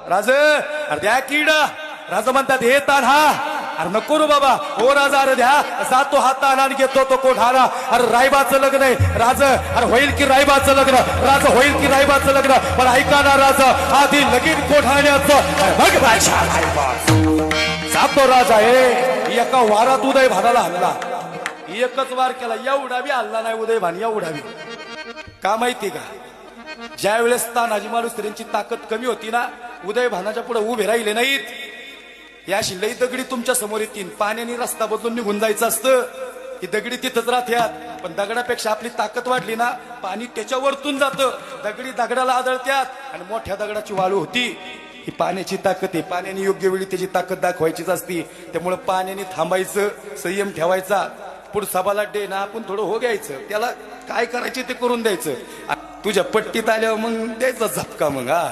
राज अरे द्या किड राजा म्हणतात हे तान्हा अरे नको रे बाबा हो राजा अरे द्या जातो हा तान्हा आणि घेतो तो कोठारा अरे रायबाचं लग्न आहे राज अरे होईल की रायबाचं लग्न राजा होईल की रायबाचं लग्न पण ऐका ना राजा आधी लगीन कोठाण्याचं बघ बादशाह रायबा जातो राजा हे एका वारात उदय भानाला हल्ला एकच वार केला एवढा बी हल्ला नाही उदय भान एवढा बी का माहिती का ज्या वेळेस तानाजी मालुसरेंची ताकद कमी होती ना उदय भानाच्या पुढे उभे राहिले नाहीत या शिल्लई दगडी तुमच्या समोर येतील पाण्याने रस्ता बदलून निघून जायचं असतं की दगडी तिथंच राहत्यात पण दगडापेक्षा आपली ताकद वाढली ना पाणी त्याच्या वरतून जातं दगडी दगडाला आदळत्यात आणि मोठ्या दगडाची वाळू होती ही पाण्याची ताकद आहे पाण्याने योग्य वेळी त्याची ताकद दाखवायचीच असती त्यामुळे पाण्याने थांबायचं संयम ठेवायचा पुढचा बलाढ्य ना आपण थोडं हो घ्यायचं त्याला काय करायचे ते करून द्यायचं तुझ्या पट्टीत आल्यावर मग द्यायचा झपका मग हा